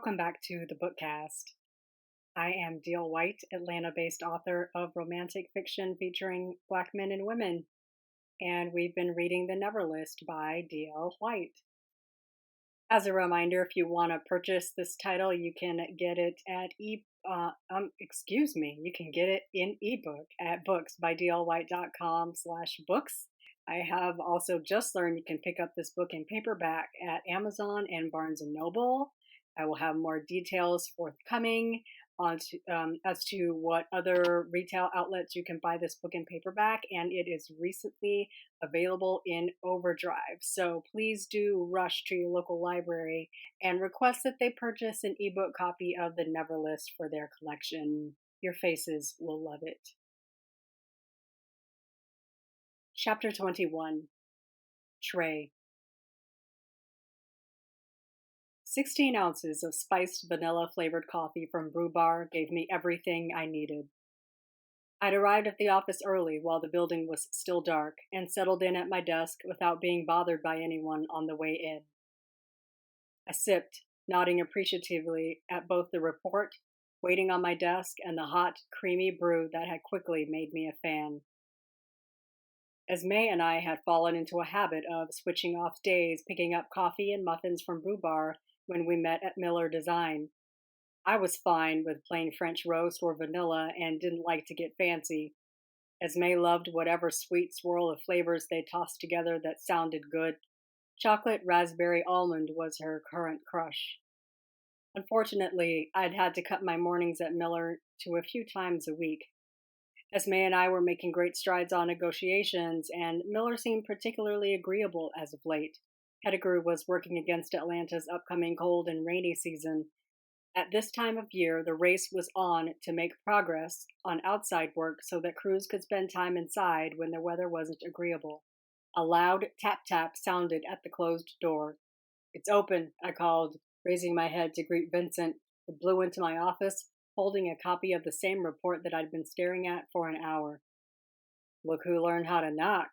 Welcome back to the Bookcast. I am Deal White, Atlanta based author of romantic fiction featuring Black men and women, and we've been reading The Never List by D.L. White. As a reminder, if you want to purchase this title, you can get it at you can get it in ebook at books.dlwhite.com/books. I have also just learned you can pick up this book in paperback at Amazon and Barnes & Noble. I will have more details forthcoming as to what other retail outlets you can buy this book in paperback, and it is recently available in Overdrive. So please do rush to your local library and request that they purchase an ebook copy of The Never List for their collection. Your faces will love it. Chapter 21. Tray. 16 ounces of spiced vanilla-flavored coffee from Brew Bar gave me everything I needed. I'd arrived at the office early while the building was still dark and settled in at my desk without being bothered by anyone on the way in. I sipped, nodding appreciatively at both the report waiting on my desk and the hot, creamy brew that had quickly made me a fan. Esme and I had fallen into a habit of switching off days picking up coffee and muffins from Brew Bar when we met at Miller Design. I was fine with plain French roast or vanilla and didn't like to get fancy. Esme loved whatever sweet swirl of flavors they tossed together that sounded good. Chocolate raspberry almond was her current crush. Unfortunately, I'd had to cut my mornings at Miller to a few times a week. Esme and I were making great strides on negotiations, and Miller seemed particularly agreeable as of late. Pettigrew was working against Atlanta's upcoming cold and rainy season. At this time of year, the race was on to make progress on outside work so that crews could spend time inside when the weather wasn't agreeable. A loud tap-tap sounded at the closed door. "It's open," I called, raising my head to greet Vincent, who blew into my office, holding a copy of the same report that I'd been staring at for an hour. "Look who learned how to knock."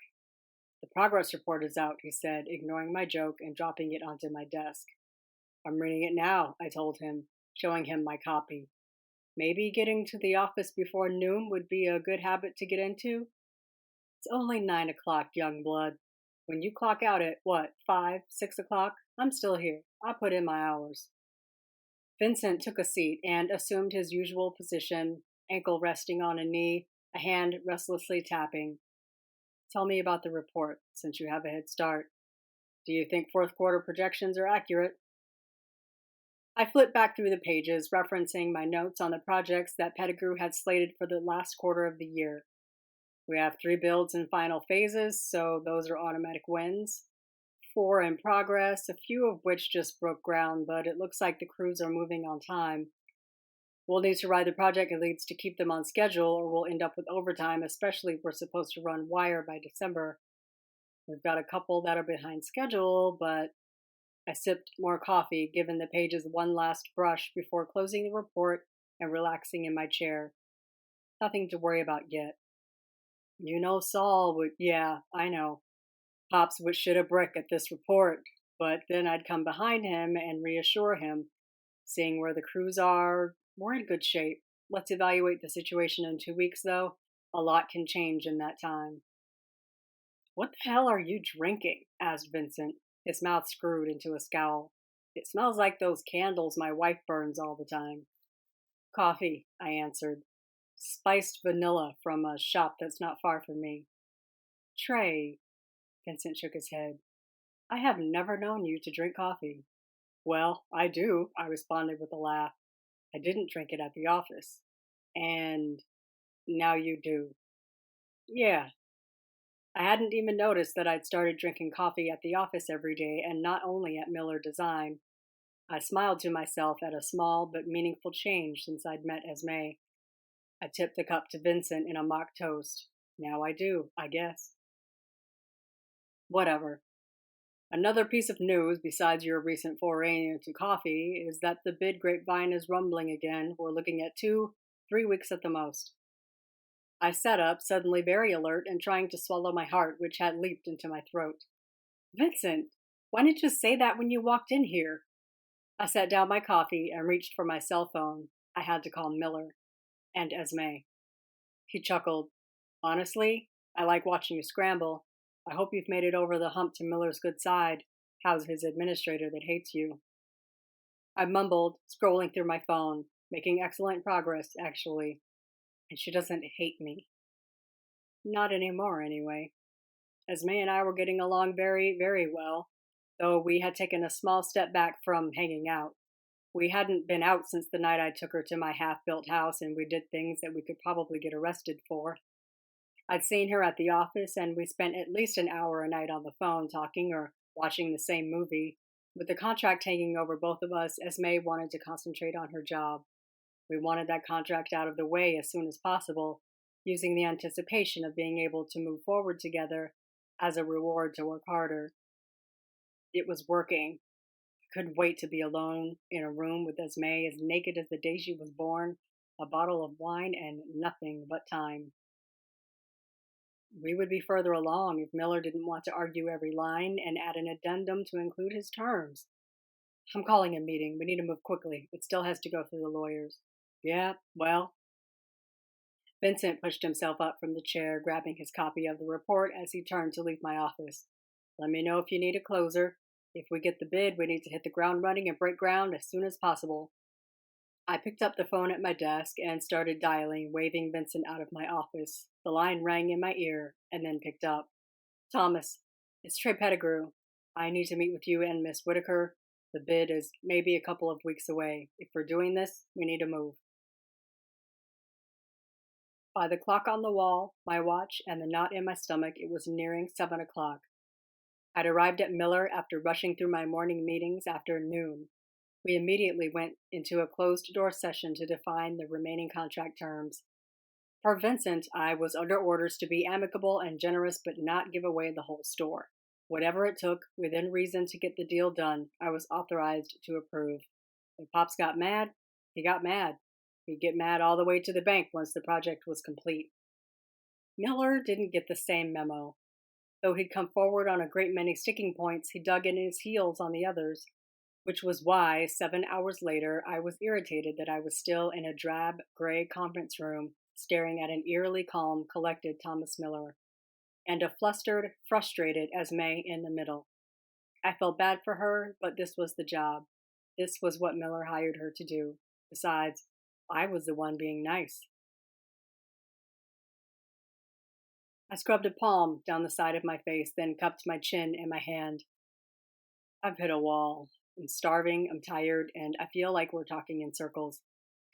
"The progress report is out," he said, ignoring my joke and dropping it onto my desk. "I'm reading it now," I told him, showing him my copy. "Maybe getting to the office before noon would be a good habit to get into." "It's only 9 o'clock, young blood. When you clock out at, 5, 6 o'clock? I'm still here. I'll put in my hours." Vincent took a seat and assumed his usual position, ankle resting on a knee, a hand restlessly tapping. "Tell me about the report, since you have a head start. Do you think fourth quarter projections are accurate?" I flipped back through the pages, referencing my notes on the projects that Pettigrew had slated for the last quarter of the year. We have 3 builds in final phases, so those are automatic wins. 4 in progress, a few of which just broke ground, but it looks like the crews are moving on time. We'll need to ride the project leads to keep them on schedule, or we'll end up with overtime, especially if we're supposed to run wire by December. We've got a couple that are behind schedule, but I sipped more coffee, giving the pages one last brush before closing the report and relaxing in my chair. Nothing to worry about yet. "You know Saul would," "Yeah, I know. Pops would shoot a brick at this report, but then I'd come behind him and reassure him. Seeing where the crews are, we're in good shape. Let's evaluate the situation in 2 weeks, though. A lot can change in that time." "What the hell are you drinking?" asked Vincent, his mouth screwed into a scowl. "It smells like those candles my wife burns all the time." "Coffee," I answered. "Spiced vanilla from a shop that's not far from me." "Trey," Vincent shook his head. "I have never known you to drink coffee." "Well, I do," I responded with a laugh. "I didn't drink it at the office." "And now you do." "Yeah." I hadn't even noticed that I'd started drinking coffee at the office every day and not only at Miller Design. I smiled to myself at a small but meaningful change since I'd met Esme. I tipped the cup to Vincent in a mock toast. Now I do, I guess. Whatever. Another piece of news, besides your recent foray into coffee, is that the bid grapevine is rumbling again. We're looking at 2-3 weeks at the most. I sat up, suddenly very alert and trying to swallow my heart, which had leaped into my throat. "Vincent, why didn't you say that when you walked in here?" I set down my coffee and reached for my cell phone. I had to call Miller and Esme. He chuckled. Honestly, I like watching you scramble. I hope you've made it over the hump to Miller's good side. How's his administrator that hates you? I mumbled, scrolling through my phone, making excellent progress, actually. And she doesn't hate me. Not anymore, anyway. Esme and I were getting along very, very well, though we had taken a small step back from hanging out. We hadn't been out since the night I took her to my half built house, and we did things that we could probably get arrested for. I'd seen her at the office, and we spent at least an hour a night on the phone talking or watching the same movie. With the contract hanging over both of us, Esme wanted to concentrate on her job. We wanted that contract out of the way as soon as possible, using the anticipation of being able to move forward together as a reward to work harder. It was working. I couldn't wait to be alone in a room with Esme as naked as the day she was born, a bottle of wine, and nothing but time. We would be further along if Miller didn't want to argue every line and add an addendum to include his terms. I'm calling a meeting. We need to move quickly. It still has to go through the lawyers. Yeah, well. Vincent pushed himself up from the chair, grabbing his copy of the report as he turned to leave my office. Let me know if you need a closer. If we get the bid, we need to hit the ground running and break ground as soon as possible. I picked up the phone at my desk and started dialing, waving Vincent out of my office. The line rang in my ear and then picked up. Thomas, it's Trey Pettigrew. I need to meet with you and Miss Whitaker. The bid is maybe a couple of weeks away. If we're doing this, we need to move. By the clock on the wall, my watch, and the knot in my stomach, it was nearing 7 o'clock. I'd arrived at Miller after rushing through my morning meetings after noon. We immediately went into a closed-door session to define the remaining contract terms. For Vincent, I was under orders to be amicable and generous but not give away the whole store. Whatever it took, within reason, to get the deal done, I was authorized to approve. If Pops got mad, he got mad. He'd get mad all the way to the bank once the project was complete. Miller didn't get the same memo. Though he'd come forward on a great many sticking points, he dug in his heels on the others, which was why, 7 hours later, I was irritated that I was still in a drab, gray conference room, staring at an eerily calm, collected Thomas Miller, and a flustered, frustrated Esme in the middle. I felt bad for her, but this was the job. This was what Miller hired her to do. Besides, I was the one being nice. I scrubbed a palm down the side of my face, then cupped my chin in my hand. I've hit a wall. I'm starving, I'm tired, and I feel like we're talking in circles.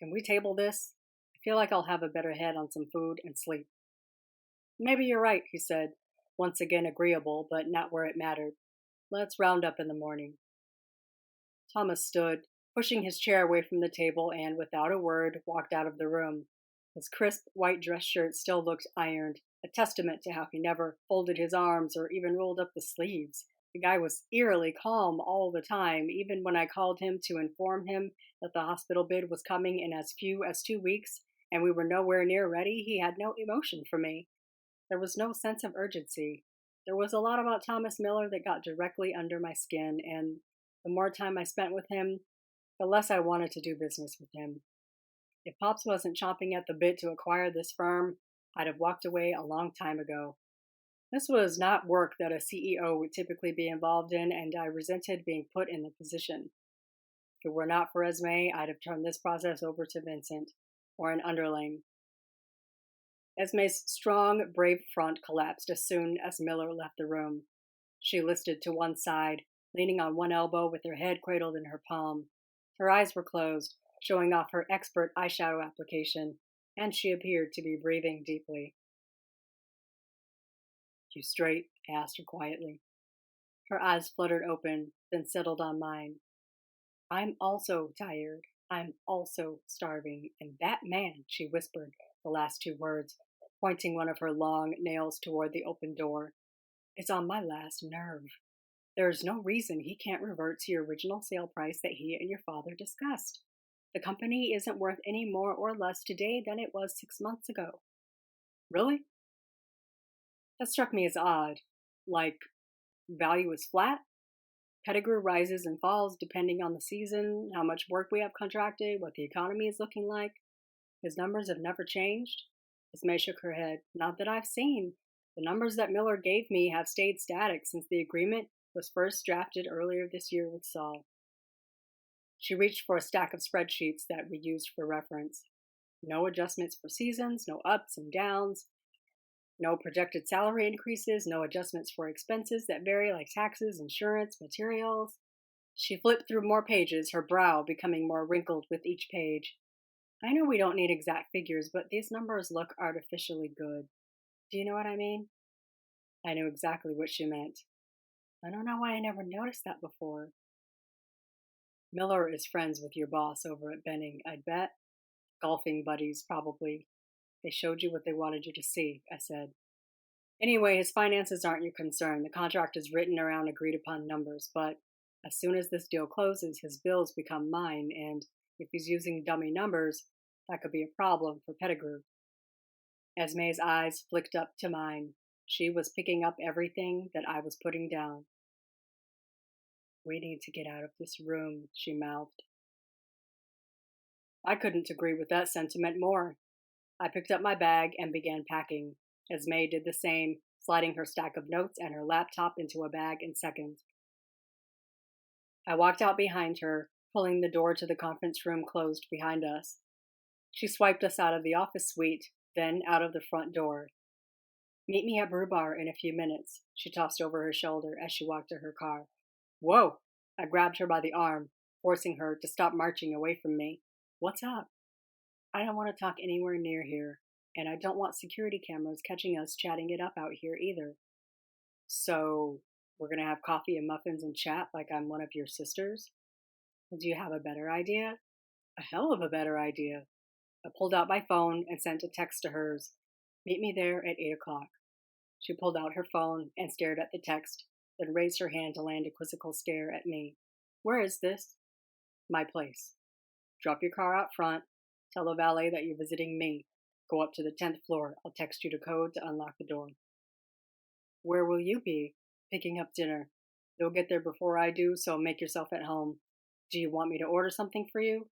Can we table this? I feel like I'll have a better head on some food and sleep. Maybe you're right, he said, once again agreeable, but not where it mattered. Let's round up in the morning. Thomas stood, pushing his chair away from the table, and without a word, walked out of the room. His crisp white dress shirt still looked ironed, a testament to how he never folded his arms or even rolled up the sleeves. The guy was eerily calm all the time, even when I called him to inform him that the hospital bid was coming in as few as 2 weeks and we were nowhere near ready. He had no emotion for me. There was no sense of urgency. There was a lot about Thomas Miller that got directly under my skin, and the more time I spent with him, the less I wanted to do business with him. If Pops wasn't chomping at the bit to acquire this firm, I'd have walked away a long time ago. This was not work that a CEO would typically be involved in, and I resented being put in the position. If it were not for Esme, I'd have turned this process over to Vincent, or an underling. Esme's strong, brave front collapsed as soon as Miller left the room. She listed to one side, leaning on one elbow with her head cradled in her palm. Her eyes were closed, showing off her expert eyeshadow application, and she appeared to be breathing deeply. You straight? I asked her quietly. Her eyes fluttered open, then settled on mine. I'm also tired. I'm also starving. And that man, she whispered the last 2 words, pointing one of her long nails toward the open door, is on my last nerve. There's no reason he can't revert to your original sale price that he and your father discussed. The company isn't worth any more or less today than it was 6 months ago. Really? That struck me as odd. Like, value is flat? Pettigrew rises and falls depending on the season, how much work we have contracted, what the economy is looking like. His numbers have never changed. Esme shook her head. Not that I've seen. The numbers that Miller gave me have stayed static since the agreement was first drafted earlier this year with Saul. She reached for a stack of spreadsheets that we used for reference. No adjustments for seasons, no ups and downs, no projected salary increases, no adjustments for expenses that vary like taxes, insurance, materials. She flipped through more pages, her brow becoming more wrinkled with each page. I know we don't need exact figures, but these numbers look artificially good. Do you know what I mean? I knew exactly what she meant. I don't know why I never noticed that before. Miller is friends with your boss over at Benning, I'd bet. Golfing buddies, probably. They showed you what they wanted you to see, I said. Anyway, his finances aren't your concern. The contract is written around agreed upon numbers, but as soon as this deal closes, his bills become mine, and if he's using dummy numbers, that could be a problem for Pettigrew. Esme's eyes flicked up to mine. She was picking up everything that I was putting down. We need to get out of this room, she mouthed. I couldn't agree with that sentiment more. I picked up my bag and began packing. Esme did the same, sliding her stack of notes and her laptop into a bag in seconds. I walked out behind her, pulling the door to the conference room closed behind us. She swiped us out of the office suite, then out of the front door. Meet me at Brew Bar in a few minutes, she tossed over her shoulder as she walked to her car. Whoa! I grabbed her by the arm, forcing her to stop marching away from me. What's up? I don't want to talk anywhere near here, and I don't want security cameras catching us chatting it up out here either. So, we're going to have coffee and muffins and chat like I'm one of your sisters? Do you have a better idea? A hell of a better idea. I pulled out my phone and sent a text to hers. Meet me there at 8 o'clock. She pulled out her phone and stared at the text, then raised her hand to land a quizzical stare at me. Where is this? My place. Drop your car out front. Tell the valet that you're visiting me. Go up to the 10th floor. I'll text you the code to unlock the door. Where will you be? Picking up dinner. You'll get there before I do, so make yourself at home. Do you want me to order something for you?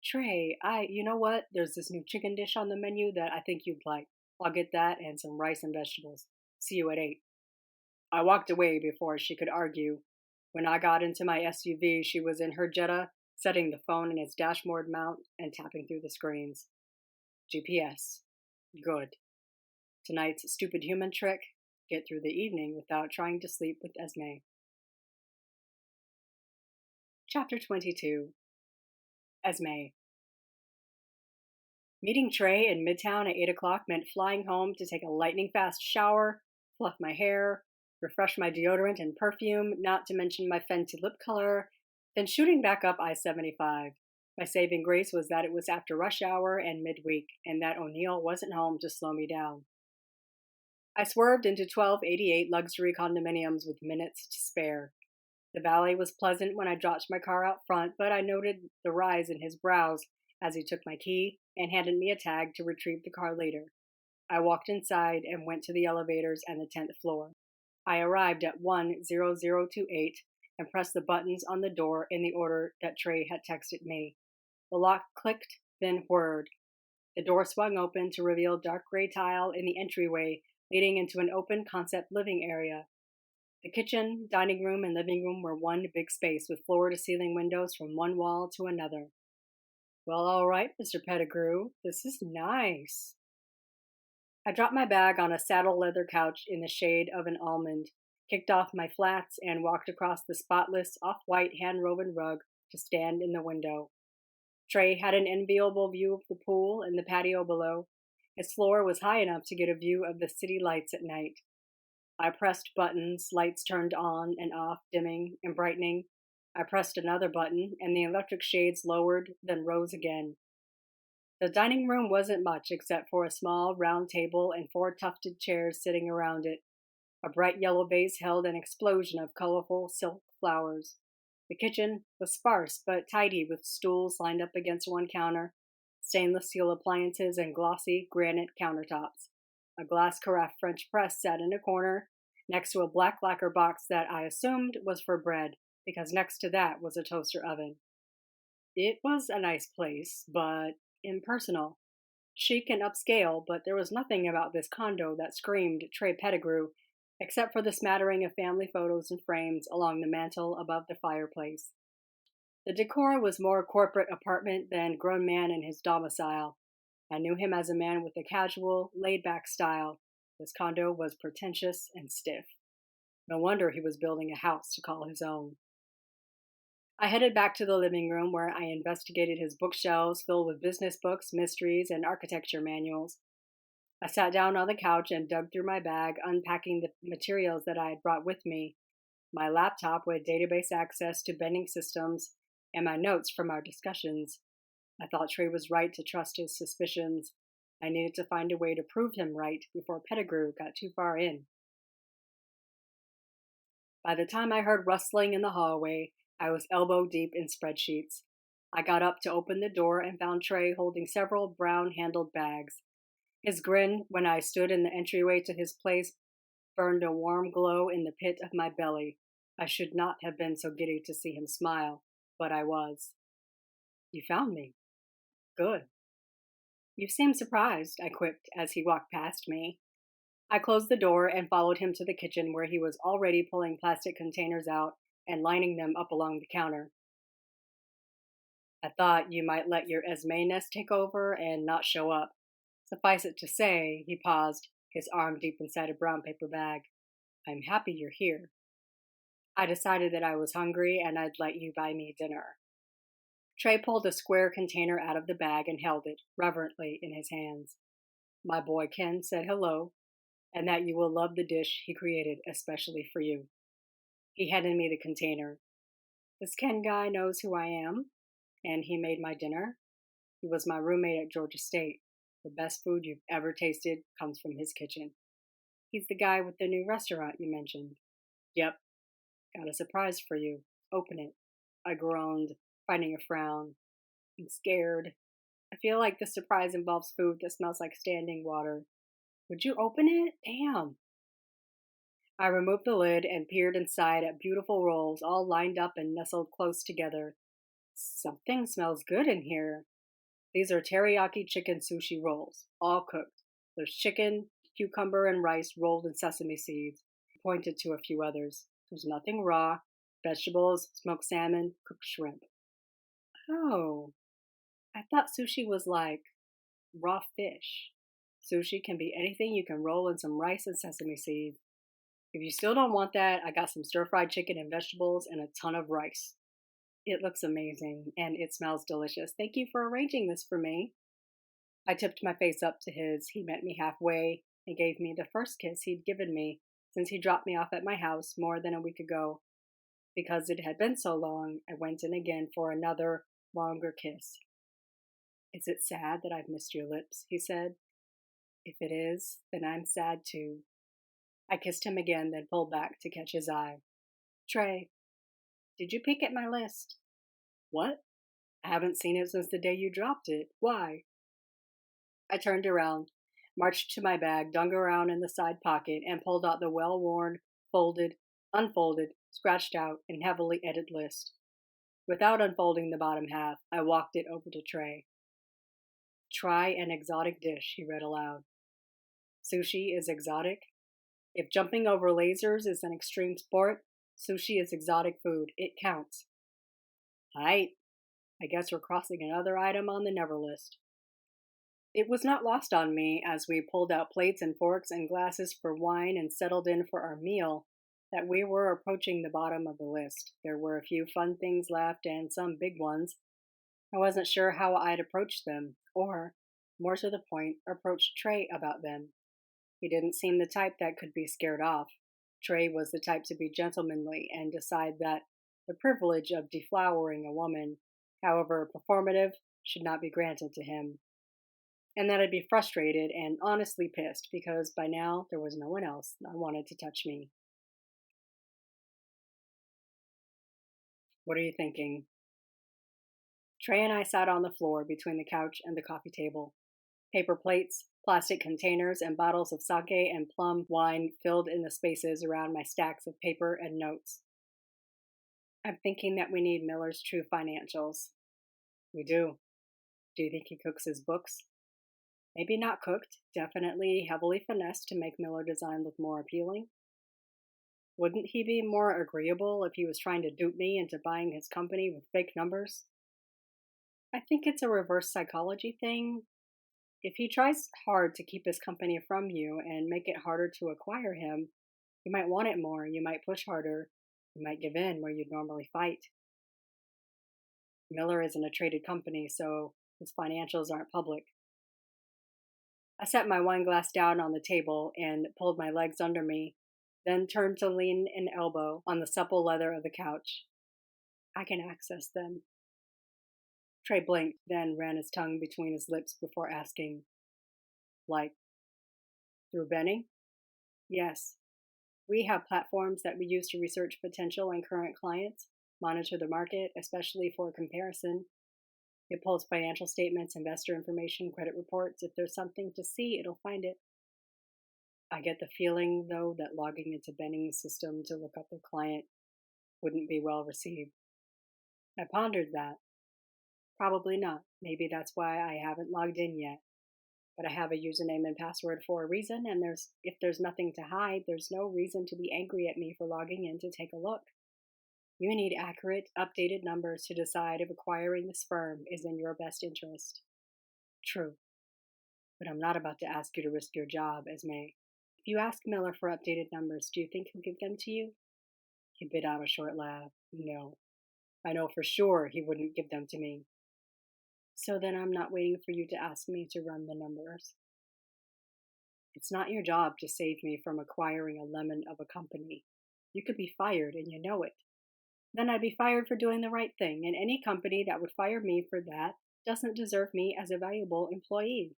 Trey, you know what? There's this new chicken dish on the menu that I think you'd like. I'll get that and some rice and vegetables. See you at 8. I walked away before she could argue. When I got into my SUV, she was in her Jetta, setting the phone in its dashboard mount and tapping through the screens. GPS. Good. Tonight's stupid human trick, get through the evening without trying to sleep with Esme. Chapter 22. Esme. Meeting Trey in Midtown at 8 o'clock meant flying home to take a lightning-fast shower, fluff my hair, refresh my deodorant and perfume, not to mention my Fenty lip color, then shooting back up I-75. My saving grace was that it was after rush hour and midweek, and that O'Neill wasn't home to slow me down. I swerved into 1288 luxury condominiums with minutes to spare. The valet was pleasant when I dropped my car out front, but I noted the rise in his brows as he took my key and handed me a tag to retrieve the car later. I walked inside and went to the elevators and the 10th floor. I arrived at 10028 and pressed the buttons on the door in the order that Trey had texted me. The lock clicked, then whirred. The door swung open to reveal dark gray tile in the entryway leading into an open concept living area. The kitchen, dining room, and living room were one big space with floor-to-ceiling windows from one wall to another. Well, all right, Mr. Pettigrew, this is nice. I dropped my bag on a saddle leather couch in the shade of an almond, kicked off my flats, and walked across the spotless, off-white hand-woven rug to stand in the window. Trey had an enviable view of the pool and the patio below. Its floor was high enough to get a view of the city lights at night. I pressed buttons, lights turned on and off, dimming and brightening. I pressed another button, and the electric shades lowered, then rose again. The dining room wasn't much except for a small round table and 4 tufted chairs sitting around it. A bright yellow vase held an explosion of colorful silk flowers. The kitchen was sparse but tidy with stools lined up against one counter, stainless steel appliances and glossy granite countertops. A glass carafe French press sat in a corner, next to a black lacquer box that I assumed was for bread, because next to that was a toaster oven. It was a nice place, but impersonal. Chic and upscale, but there was nothing about this condo that screamed Trey Pettigrew, except for the smattering of family photos and frames along the mantel above the fireplace. The decor was more corporate apartment than grown man in his domicile. I knew him as a man with a casual, laid-back style. This condo was pretentious and stiff. No wonder he was building a house to call his own. I headed back to the living room where I investigated his bookshelves filled with business books, mysteries, and architecture manuals. I sat down on the couch and dug through my bag, unpacking the materials that I had brought with me, my laptop with database access to bending systems, and my notes from our discussions. I thought Trey was right to trust his suspicions. I needed to find a way to prove him right before Pettigrew got too far in. By the time I heard rustling in the hallway, I was elbow deep in spreadsheets. I got up to open the door and found Trey holding several brown-handled bags. His grin when I stood in the entryway to his place burned a warm glow in the pit of my belly. I should not have been so giddy to see him smile, but I was. "You found me. Good." "You seem surprised," I quipped as he walked past me. I closed the door and followed him to the kitchen where he was already pulling plastic containers out and lining them up along the counter. "I thought you might let your Esme-ness take over and not show up." Suffice it to say, he paused, his arm deep inside a brown paper bag. "I'm happy you're here. I decided that I was hungry and I'd let you buy me dinner." Trey pulled a square container out of the bag and held it, reverently, in his hands. "My boy Ken said hello, and that you will love the dish he created especially for you." He handed me the container. "This Ken guy knows who I am, and he made my dinner. He was my roommate at Georgia State. The best food you've ever tasted comes from his kitchen." "He's the guy with the new restaurant you mentioned." "Yep. Got a surprise for you. Open it." I groaned, finding a frown. "I'm scared. I feel like the surprise involves food that smells like standing water." "Would you open it? Damn." I removed the lid and peered inside at beautiful rolls all lined up and nestled close together. "Something smells good in here." "These are teriyaki chicken sushi rolls, all cooked. There's chicken, cucumber, and rice rolled in sesame seeds." I pointed to a few others. "There's nothing raw. Vegetables, smoked salmon, cooked shrimp." "Oh, I thought sushi was like raw fish." "Sushi can be anything you can roll in some rice and sesame seeds. If you still don't want that, I got some stir-fried chicken and vegetables and a ton of rice." "It looks amazing, and it smells delicious. Thank you for arranging this for me." I tipped my face up to his. He met me halfway and gave me the first kiss he'd given me since he dropped me off at my house more than a week ago. Because it had been so long, I went in again for another, longer kiss. "Is it sad that I've missed your lips?" he said. "If it is, then I'm sad too." I kissed him again, then pulled back to catch his eye. "Trey, did you peek at my list?" "What? I haven't seen it since the day you dropped it. Why?" I turned around, marched to my bag, dug around in the side pocket, and pulled out the well-worn, folded, unfolded, scratched out, and heavily edited list. Without unfolding the bottom half, I walked it over to Trey. "Try an exotic dish," he read aloud. "Sushi is exotic? If jumping over lasers is an extreme sport, sushi is exotic food. It counts." "Aight. I guess we're crossing another item on the never list." It was not lost on me as we pulled out plates and forks and glasses for wine and settled in for our meal that we were approaching the bottom of the list. There were a few fun things left and some big ones. I wasn't sure how I'd approach them, or, more to the point, approach Trey about them. He didn't seem the type that could be scared off. Trey was the type to be gentlemanly and decide that the privilege of deflowering a woman, however performative, should not be granted to him. And that I'd be frustrated and honestly pissed because by now there was no one else that wanted to touch me. What are you thinking? Trey and I sat on the floor between the couch and the coffee table. Paper plates, plastic containers, and bottles of sake and plum wine filled in the spaces around my stacks of paper and notes. I'm thinking that we need Miller's true financials. We do. Do you think he cooks his books? Maybe not cooked, definitely heavily finessed to make Miller design look more appealing. Wouldn't he be more agreeable if he was trying to dupe me into buying his company with fake numbers? I think it's a reverse psychology thing. If he tries hard to keep his company from you and make it harder to acquire him, you might want it more, you might push harder, you might give in where you'd normally fight. Miller isn't a traded company, so his financials aren't public. I set my wine glass down on the table and pulled my legs under me, then turned to lean an elbow on the supple leather of the couch. I can access them. Trey blinked, then ran his tongue between his lips before asking, like, through Benny? Yes. We have platforms that we use to research potential and current clients, monitor the market, especially for comparison. It pulls financial statements, investor information, credit reports. If there's something to see, it'll find it. I get the feeling, though, that logging into Benning's system to look up a client wouldn't be well received. I pondered that. Probably not. Maybe that's why I haven't logged in yet. But I have a username and password for a reason, and if there's nothing to hide, there's no reason to be angry at me for logging in to take a look. You need accurate, updated numbers to decide if acquiring this firm is in your best interest. True. But I'm not about to ask you to risk your job, Esme. If you ask Miller for updated numbers, do you think he'll give them to you? He bit out a short laugh. No. I know for sure he wouldn't give them to me. So then I'm not waiting for you to ask me to run the numbers. It's not your job to save me from acquiring a lemon of a company. You could be fired and you know it. Then I'd be fired for doing the right thing, and any company that would fire me for that doesn't deserve me as a valuable employee.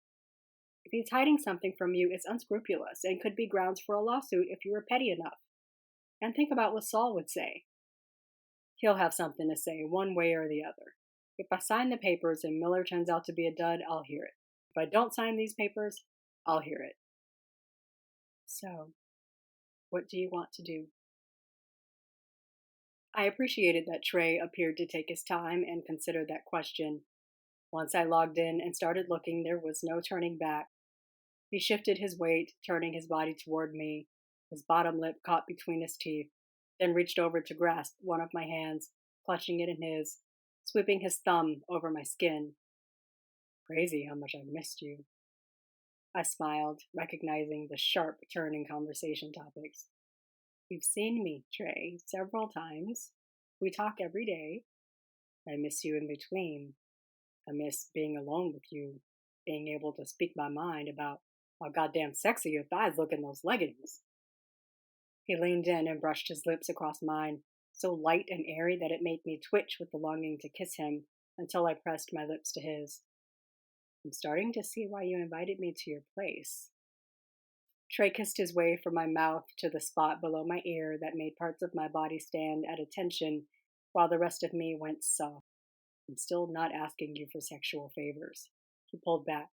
If he's hiding something from you, it's unscrupulous and could be grounds for a lawsuit if you were petty enough. And think about what Saul would say. He'll have something to say, one way or the other. If I sign the papers and Miller turns out to be a dud, I'll hear it. If I don't sign these papers, I'll hear it. So, what do you want to do? I appreciated that Trey appeared to take his time and consider that question. Once I logged in and started looking, there was no turning back. He shifted his weight, turning his body toward me, his bottom lip caught between his teeth, then reached over to grasp one of my hands, clutching it in his, sweeping his thumb over my skin. Crazy how much I've missed you. I smiled, recognizing the sharp turn in conversation topics. You've seen me, Trey, several times. We talk every day. I miss you in between. I miss being alone with you, being able to speak my mind about how goddamn sexy your thighs look in those leggings. He leaned in and brushed his lips across mine, so light and airy that it made me twitch with the longing to kiss him until I pressed my lips to his. I'm starting to see why you invited me to your place. Trey kissed his way from my mouth to the spot below my ear that made parts of my body stand at attention while the rest of me went soft. I'm still not asking you for sexual favors. He pulled back,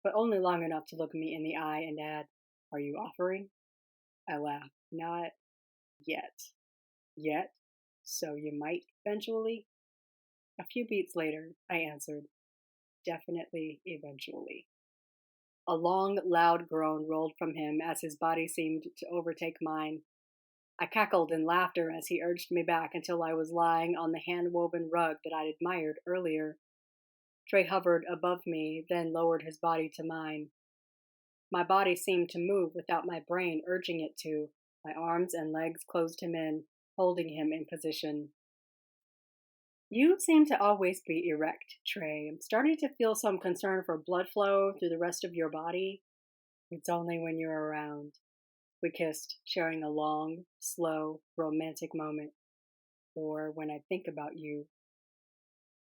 but only long enough to look me in the eye and add, Are you offering? I laughed. Not yet. Yet? So you might eventually? A few beats later, I answered, Definitely eventually. A long, loud groan rolled from him as his body seemed to overtake mine. I cackled in laughter as he urged me back until I was lying on the hand-woven rug that I'd admired earlier. Trey hovered above me, then lowered his body to mine. My body seemed to move without my brain urging it to. My arms and legs closed him in, holding him in position. You seem to always be erect, Trey. I'm starting to feel some concern for blood flow through the rest of your body. It's only when you're around. We kissed, sharing a long, slow, romantic moment. Or when I think about you.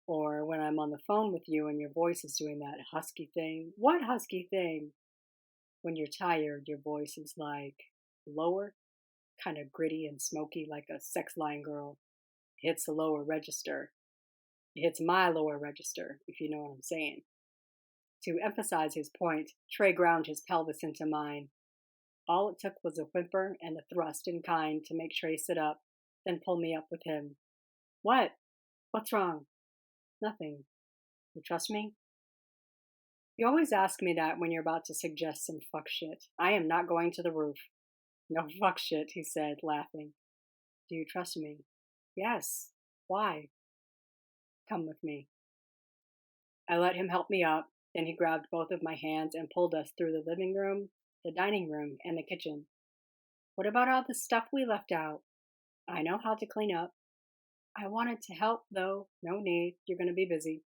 Or when I'm on the phone with you and your voice is doing that husky thing. What husky thing? When you're tired, your voice is like lower, kind of gritty and smoky like a sex line girl. It hits the lower register. It hits my lower register, if you know what I'm saying. To emphasize his point, Trey ground his pelvis into mine. All it took was a whimper and a thrust in kind to make Trey sit up, then pull me up with him. What? What's wrong? Nothing. You trust me? You always ask me that when you're about to suggest some fuck shit. I am not going to the roof. No fuck shit, he said, laughing. Do you trust me? Yes. Why? Come with me. I let him help me up, then he grabbed both of my hands and pulled us through the living room, the dining room, and the kitchen. What about all the stuff we left out? I know how to clean up. I wanted to help, though. No need. You're going to be busy.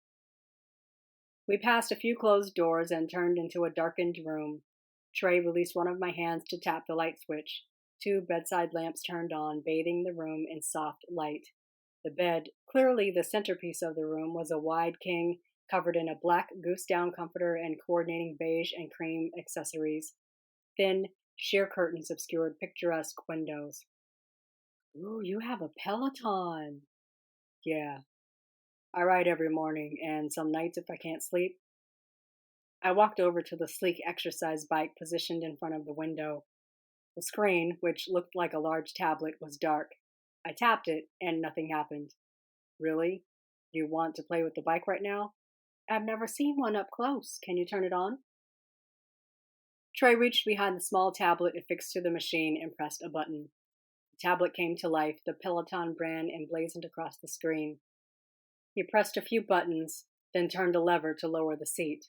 We passed a few closed doors and turned into a darkened room. Trey released one of my hands to tap the light switch. 2 bedside lamps turned on, bathing the room in soft light. The bed, clearly the centerpiece of the room, was a wide king covered in a black goose down comforter and coordinating beige and cream accessories. Thin, sheer curtains obscured picturesque windows. Ooh, you have a Peloton. Yeah. I ride every morning, and some nights if I can't sleep. I walked over to the sleek exercise bike positioned in front of the window. The screen, which looked like a large tablet, was dark. I tapped it, and nothing happened. Really? You want to play with the bike right now? I've never seen one up close. Can you turn it on? Trey reached behind the small tablet affixed to the machine and pressed a button. The tablet came to life, the Peloton brand emblazoned across the screen. He pressed a few buttons, then turned a lever to lower the seat.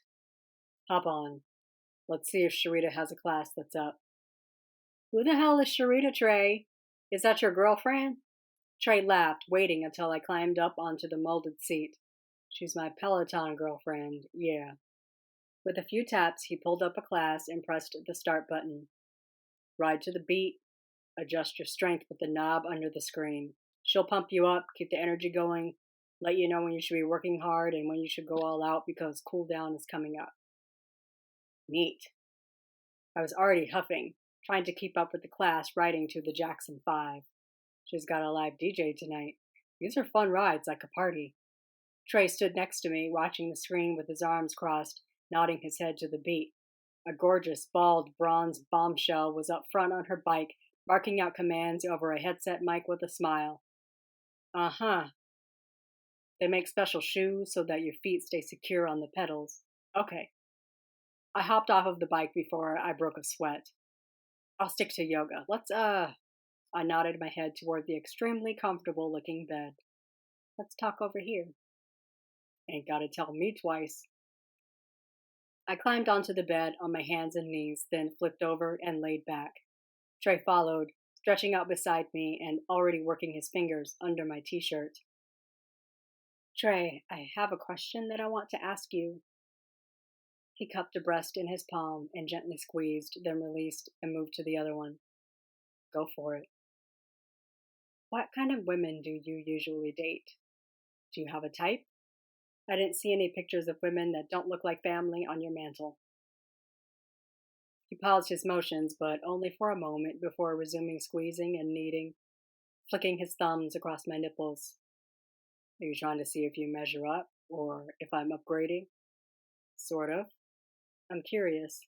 Hop on. Let's see if Sharita has a class that's up. Who the hell is Sharita, Trey? Is that your girlfriend? Trey laughed, waiting until I climbed up onto the molded seat. She's my Peloton girlfriend, yeah. With a few taps, he pulled up a class and pressed the start button. Ride to the beat. Adjust your strength with the knob under the screen. She'll pump you up, keep the energy going, let you know when you should be working hard and when you should go all out because cool down is coming up. Neat. I was already huffing, trying to keep up with the class riding to the Jackson 5. She's got a live DJ tonight. These are fun rides like a party. Trey stood next to me, watching the screen with his arms crossed, nodding his head to the beat. A gorgeous, bald, bronze bombshell was up front on her bike, barking out commands over a headset mic with a smile. Uh-huh. They make special shoes so that your feet stay secure on the pedals. Okay. I hopped off of the bike before I broke a sweat. I'll stick to yoga. I nodded my head toward the extremely comfortable-looking bed. Let's talk over here. Ain't gotta tell me twice. I climbed onto the bed on my hands and knees, then flipped over and laid back. Trey followed, stretching out beside me and already working his fingers under my t-shirt. Trey, I have a question that I want to ask you. He cupped a breast in his palm and gently squeezed, then released and moved to the other one. Go for it. What kind of women do you usually date? Do you have a type? I didn't see any pictures of women that don't look like family on your mantle. He paused his motions, but only for a moment before resuming squeezing and kneading, flicking his thumbs across my nipples. Are you trying to see if you measure up, or if I'm upgrading? Sort of. I'm curious.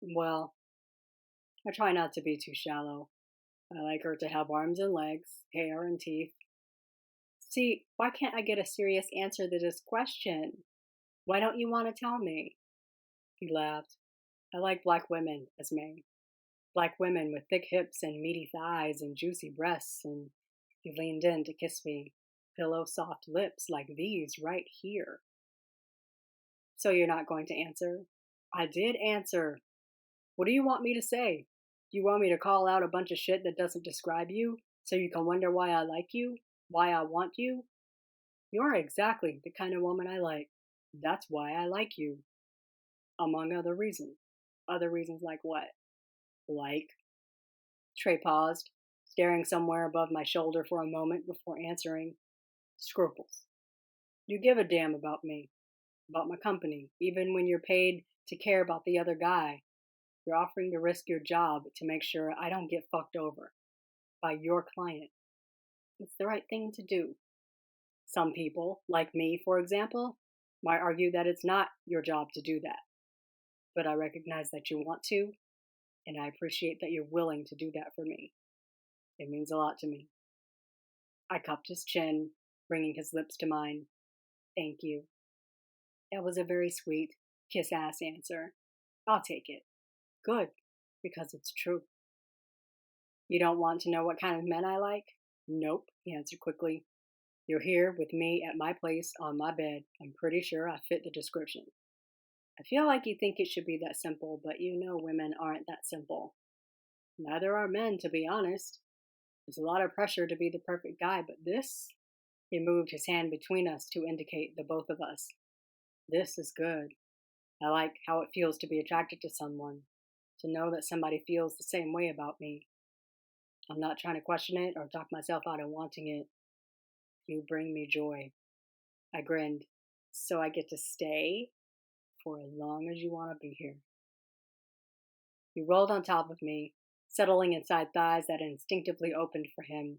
Well, I try not to be too shallow. I like her to have arms and legs, hair and teeth. See, why can't I get a serious answer to this question? Why don't you want to tell me? He laughed. I like black women, Esme. Black women with thick hips and meaty thighs and juicy breasts, and he leaned in to kiss me. Pillow soft lips like these right here. So you're not going to answer? I did answer. What do you want me to say? Do you want me to call out a bunch of shit that doesn't describe you, so you can wonder why I like you? Why I want you? You're exactly the kind of woman I like. That's why I like you. Among other reasons. Other reasons like what? Like? Trey paused, staring somewhere above my shoulder for a moment before answering. Scruples. You give a damn about me, about my company, even when you're paid to care about the other guy. You're offering to risk your job to make sure I don't get fucked over by your client. It's the right thing to do. Some people, like me, for example, might argue that it's not your job to do that. But I recognize that you want to, and I appreciate that you're willing to do that for me. It means a lot to me. I cupped his chin, bringing his lips to mine. Thank you. That was a very sweet, kiss-ass answer. I'll take it. Good, because it's true. You don't want to know what kind of men I like? Nope, he answered quickly. You're here with me at my place on my bed. I'm pretty sure I fit the description. I feel like you think it should be that simple, but you know women aren't that simple. Neither are men, to be honest. There's a lot of pressure to be the perfect guy, but this... He moved his hand between us to indicate the both of us. This is good. I like how it feels to be attracted to someone, to know that somebody feels the same way about me. I'm not trying to question it or talk myself out of wanting it. You bring me joy. I grinned. So I get to stay for as long as you want to be here. He rolled on top of me, settling inside thighs that instinctively opened for him.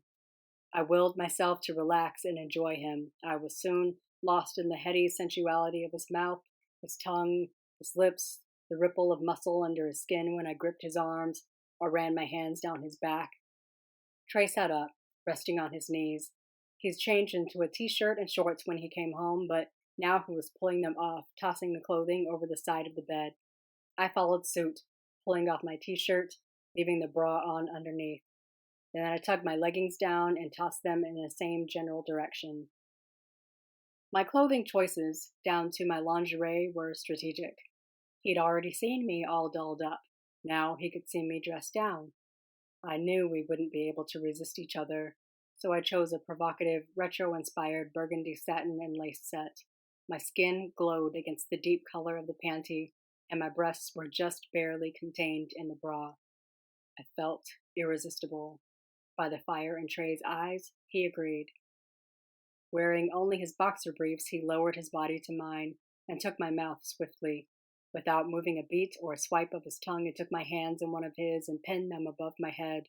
I willed myself to relax and enjoy him. I was soon lost in the heady sensuality of his mouth, his tongue, his lips, the ripple of muscle under his skin when I gripped his arms or ran my hands down his back. Trey sat up, resting on his knees. He's changed into a t-shirt and shorts when he came home, but now he was pulling them off, tossing the clothing over the side of the bed. I followed suit, pulling off my t-shirt, leaving the bra on underneath. Then I tugged my leggings down and tossed them in the same general direction. My clothing choices, down to my lingerie, were strategic. He'd already seen me all dolled up. Now he could see me dressed down. I knew we wouldn't be able to resist each other, so I chose a provocative, retro-inspired burgundy satin and lace set. My skin glowed against the deep color of the panty, and my breasts were just barely contained in the bra. I felt irresistible. By the fire in Trey's eyes, he agreed. Wearing only his boxer briefs, he lowered his body to mine and took my mouth swiftly. Without moving a beat or a swipe of his tongue, he took my hands in one of his and pinned them above my head.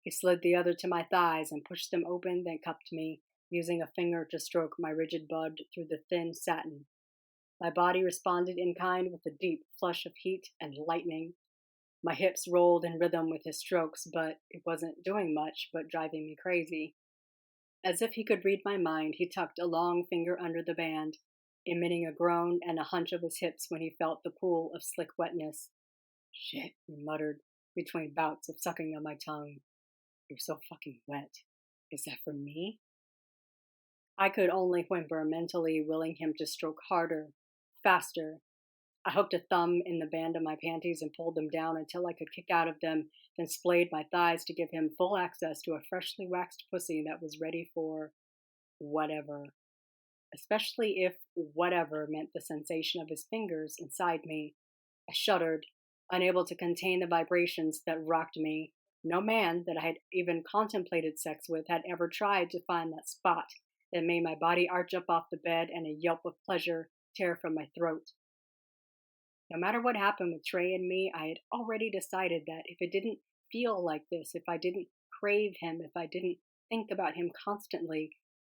He slid the other to my thighs and pushed them open, then cupped me, using a finger to stroke my rigid bud through the thin satin. My body responded in kind with a deep flush of heat and lightning. My hips rolled in rhythm with his strokes, but it wasn't doing much but driving me crazy. As if he could read my mind, he tucked a long finger under the band, emitting a groan and a hunch of his hips when he felt the pool of slick wetness. Shit, he muttered, between bouts of sucking on my tongue. You're so fucking wet. Is that for me? I could only whimper, mentally willing him to stroke harder, faster. I hooked a thumb in the band of my panties and pulled them down until I could kick out of them, then splayed my thighs to give him full access to a freshly waxed pussy that was ready for whatever. Especially if whatever meant the sensation of his fingers inside me. I shuddered, unable to contain the vibrations that rocked me. No man that I had even contemplated sex with had ever tried to find that spot that made my body arch up off the bed and a yelp of pleasure tear from my throat. No matter what happened with Trey and me, I had already decided that if it didn't feel like this, if I didn't crave him, if I didn't think about him constantly,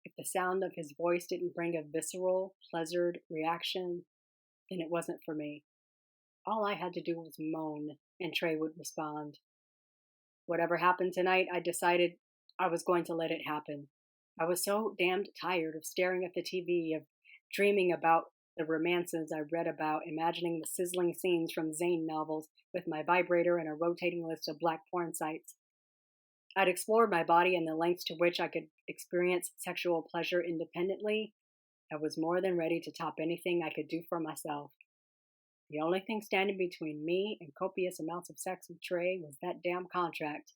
if the sound of his voice didn't bring a visceral, pleasured reaction, then it wasn't for me. All I had to do was moan, and Trey would respond. Whatever happened tonight, I decided I was going to let it happen. I was so damned tired of staring at the TV, of dreaming about the romances I read about, imagining the sizzling scenes from Zane novels with my vibrator and a rotating list of black porn sites. I'd explored my body and the lengths to which I could experience sexual pleasure independently. I was more than ready to top anything I could do for myself. The only thing standing between me and copious amounts of sex with Trey was that damn contract,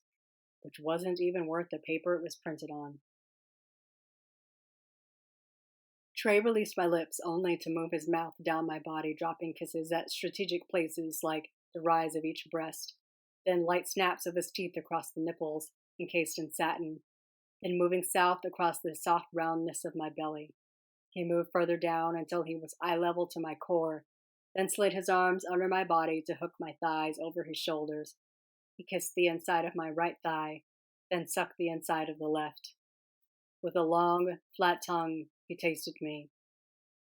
which wasn't even worth the paper it was printed on. Trey released my lips only to move his mouth down my body, dropping kisses at strategic places like the rise of each breast, then light snaps of his teeth across the nipples, encased in satin, then moving south across the soft roundness of my belly. He moved further down until he was eye level to my core, then slid his arms under my body to hook my thighs over his shoulders. He kissed the inside of my right thigh, then sucked the inside of the left. With a long, flat tongue, he tasted me.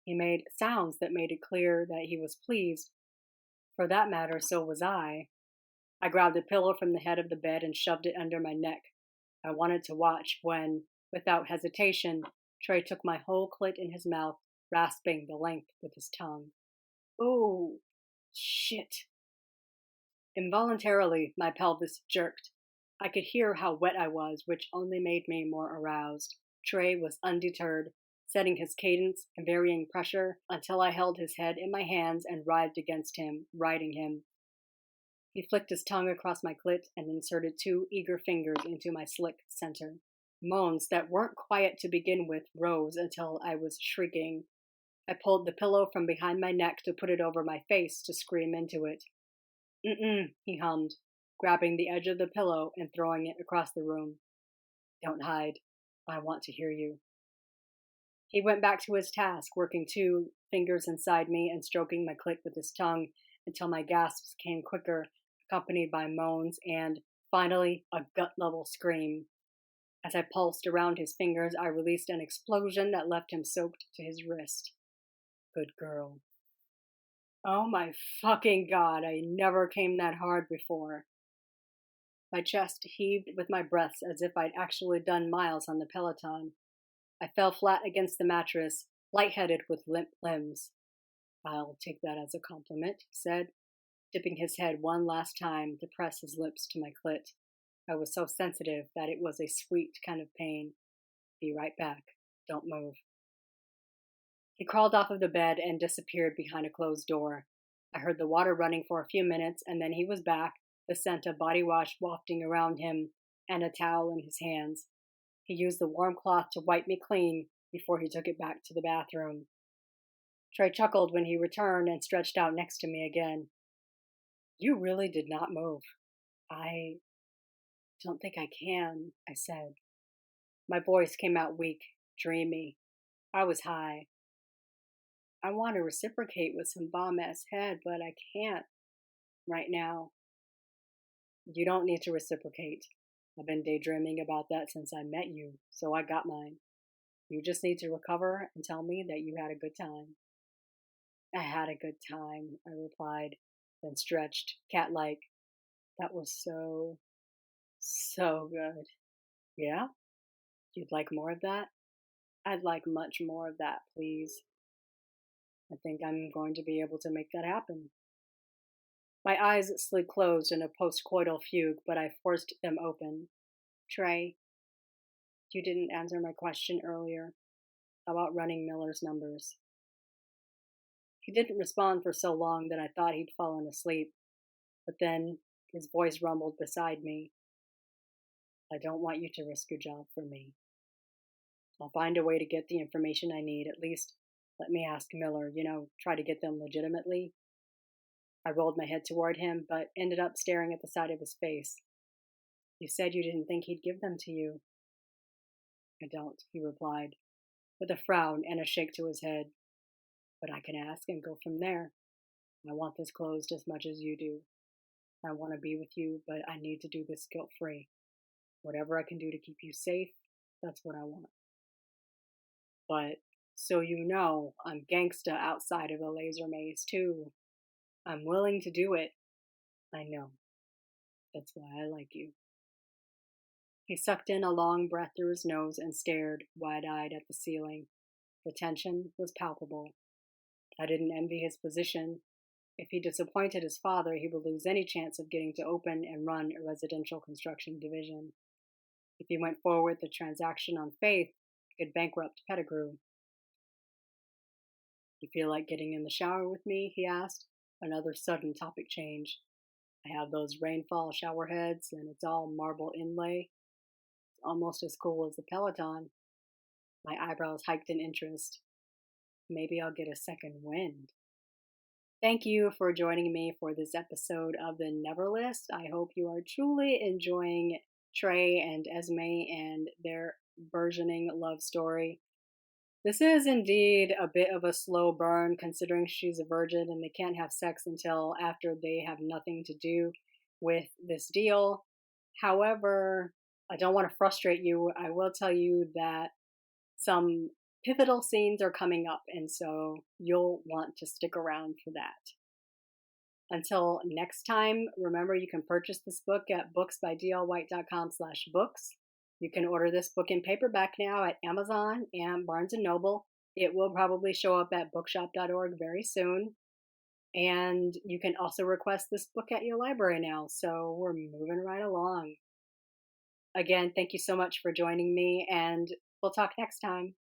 He made sounds that made it clear that he was pleased. For that matter, so was I. I grabbed a pillow from the head of the bed and shoved it under my neck. I wanted to watch when, without hesitation, Trey took my whole clit in his mouth, rasping the length with his tongue. Oh, shit. Involuntarily, my pelvis jerked. I could hear how wet I was, which only made me more aroused. Trey was undeterred, setting his cadence and varying pressure until I held his head in my hands and writhed against him, riding him. He flicked his tongue across my clit and inserted 2 eager fingers into my slick center. Moans that weren't quiet to begin with rose until I was shrieking. I pulled the pillow from behind my neck to put it over my face to scream into it. Mm-mm, he hummed, grabbing the edge of the pillow and throwing it across the room. Don't hide. I want to hear you. He went back to his task, working 2 fingers inside me and stroking my clit with his tongue until my gasps came quicker, accompanied by moans and, finally, a gut-level scream. As I pulsed around his fingers, I released an explosion that left him soaked to his wrist. Good girl. Oh my fucking god, I never came that hard before. My chest heaved with my breaths as if I'd actually done miles on the Peloton. I fell flat against the mattress, lightheaded with limp limbs. I'll take that as a compliment, he said, dipping his head one last time to press his lips to my clit. I was so sensitive that it was a sweet kind of pain. Be right back. Don't move. He crawled off of the bed and disappeared behind a closed door. I heard the water running for a few minutes, and then he was back, the scent of body wash wafting around him, and a towel in his hands. He used the warm cloth to wipe me clean before he took it back to the bathroom. Trey chuckled when he returned and stretched out next to me again. You really did not move. I don't think I can, I said. My voice came out weak, dreamy. I was high. I want to reciprocate with some bomb-ass head, but I can't right now. You don't need to reciprocate. I've been daydreaming about that since I met you, so I got mine. You just need to recover and tell me that you had a good time. I had a good time, I replied, then stretched, cat-like. That was so good. Yeah? You'd like more of that? I'd like much more of that, please. I think I'm going to be able to make that happen. My eyes slid closed in a postcoital fugue, but I forced them open. Trey, you didn't answer my question earlier about running Miller's numbers. He didn't respond for so long that I thought he'd fallen asleep, but then his voice rumbled beside me. I don't want you to risk your job for me. I'll find a way to get the information I need. At least let me ask Miller, try to get them legitimately. I rolled my head toward him, but ended up staring at the side of his face. You said you didn't think he'd give them to you. I don't, he replied, with a frown and a shake to his head. But I can ask and go from there. I want this closed as much as you do. I want to be with you, but I need to do this guilt-free. Whatever I can do to keep you safe, that's what I want. But, so you know, I'm gangsta outside of a laser maze, too. I'm willing to do it. I know. That's why I like you. He sucked in a long breath through his nose and stared, wide-eyed, at the ceiling. The tension was palpable. I didn't envy his position. If he disappointed his father, he would lose any chance of getting to open and run a residential construction division. If he went forward with the transaction on faith, it could bankrupt Pettigrew. You feel like getting in the shower with me? He asked. Another sudden topic change. I have those rainfall shower heads, and it's all marble inlay. It's almost as cool as the Peloton. My eyebrows hiked in interest. Maybe I'll get a second wind. Thank you for joining me for this episode of the Never List. I hope you are truly enjoying Trey and Esme and their burgeoning love story. This is indeed a bit of a slow burn considering she's a virgin and they can't have sex until after they have nothing to do with this deal. However, I don't want to frustrate you. I will tell you that some pivotal scenes are coming up, and so you'll want to stick around for that. Until next time, remember you can purchase this book at booksbydlwhite.com/books. You can order this book in paperback now at Amazon and Barnes & Noble. It will probably show up at bookshop.org very soon. And you can also request this book at your library now. So we're moving right along. Again, thank you so much for joining me, and we'll talk next time.